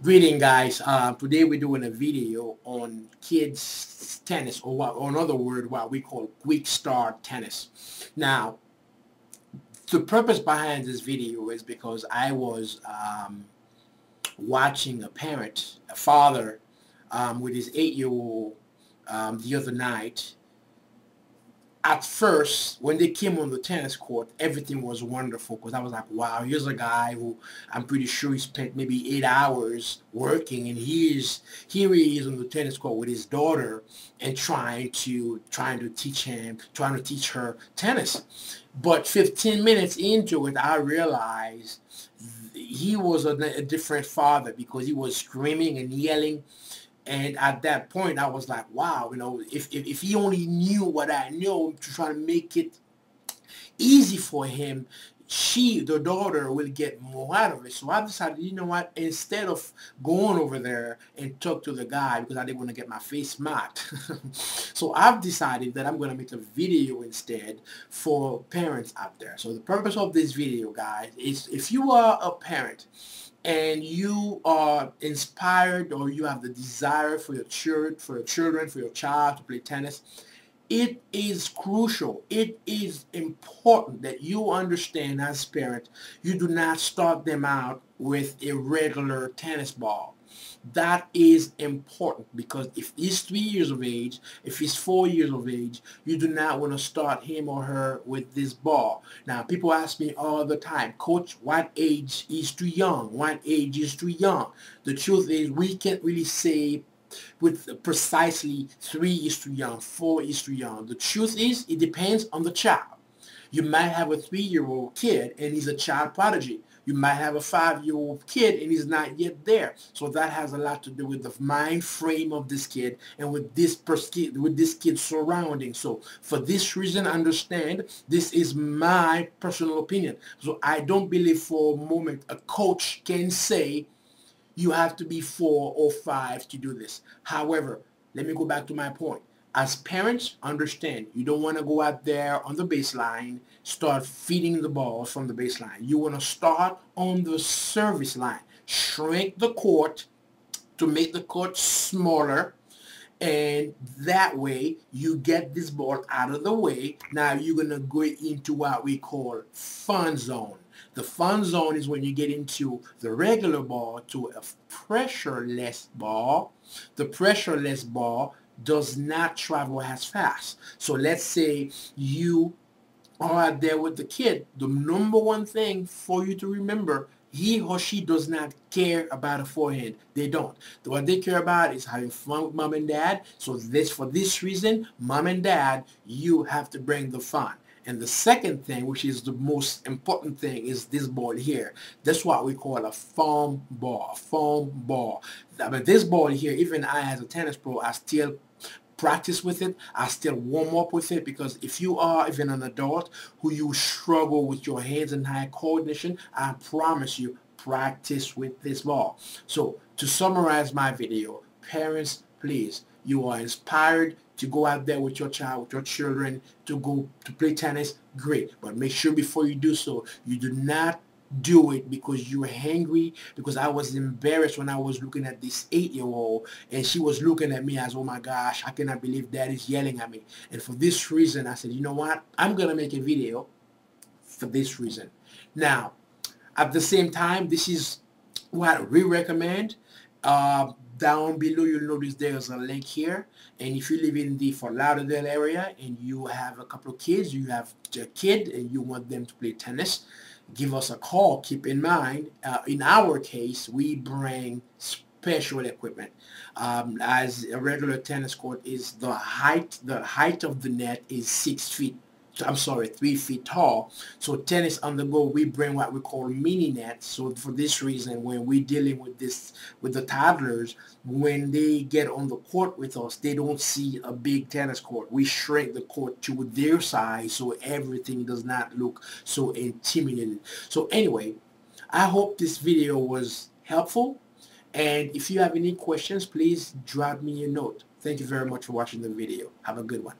Greeting guys. Today we're doing a video on kids tennis, or another word, what we call quick start tennis. Now, the purpose behind this video is because I was watching a father, with his 8-year-old the other night. At first, when they came on the tennis court, everything was wonderful because I was like, wow, here's a guy who I'm pretty sure he spent maybe 8 hours working, and here he is on the tennis court with his daughter and trying to teach her tennis. But 15 minutes into it, I realized he was a different father because he was screaming and yelling. And at that point, I was like, wow, if he only knew what I know to try to make it easy for him, the daughter, will get more out of it. So I decided, you know what, instead of going over there and talk to the guy because I didn't want to get my face smacked. So I've decided that I'm going to make a video instead for parents out there. So the purpose of this video, guys, is if you are a parent and you are inspired, or you have the desire for your children, for your child to play tennis, it is crucial. It is important that you understand as a parent, you do not start them out with a regular tennis ball. That is important because if he's 3 years of age, if he's 4 years of age, you do not want to start him or her with this ball. Now, people ask me all the time, Coach, what age is too young? What age is too young? The truth is we can't really say with precisely 3 is too young, 4 is too young. The truth is it depends on the child. You might have a 3-year-old kid and he's a child prodigy. You might have a 5-year-old kid and he's not yet there. So that has a lot to do with the mind frame of this kid and with this kid's surrounding. So for this reason, understand this is my personal opinion. So I don't believe for a moment a coach can say you have to be 4 or 5 to do this. However, let me go back to my point. As parents, understand you don't want to go out there on the baseline, start feeding the ball from the baseline. You want to start on the service line. Shrink the court to make the court smaller, and that way you get this ball out of the way. Now you're going to go into what we call fun zone. The fun zone is when you get into the regular ball to a pressureless ball. The pressureless ball does not travel as fast. So let's say you are out there with the kid. The number one thing for you to remember, he or she does not care about a forehand. They don't. What they care about is having fun with mom and dad. So for this reason, mom and dad, you have to bring the fun. And the second thing, which is the most important thing, is this ball here. That's what we call a foam ball. Foam ball. But this ball here, even I as a tennis pro, I still practice with it. I still warm up with it, because if you are even an adult who you struggle with your hands and eye coordination, I promise you, practice with this ball. So to summarize my video, parents, please, you are inspired to go out there with your child, with your children, to go to play tennis, great. But make sure before you do so, you do not do it because you're hungry, because I was embarrassed when I was looking at this 8-year-old and she was looking at me as, oh my gosh, I cannot believe dad is yelling at me. And for this reason, I said, you know what? I'm going to make a video for this reason. Now, at the same time, this is what we recommend. Down below, you'll notice there's a link here. And if you live in the Fort Lauderdale area and you have a couple of kids, you have a kid and you want them to play tennis, give us a call. Keep in mind, in our case, we bring special equipment. As a regular tennis court is the height of the net is 6 feet. I'm sorry, 3 feet tall. So tennis on the go, we bring what we call mini nets. So for this reason, when we're dealing with the toddlers, when they get on the court with us, they don't see a big tennis court. We shrink the court to their size so everything does not look so intimidating. So anyway, I hope this video was helpful. And if you have any questions, please drop me a note. Thank you very much for watching the video. Have a good one.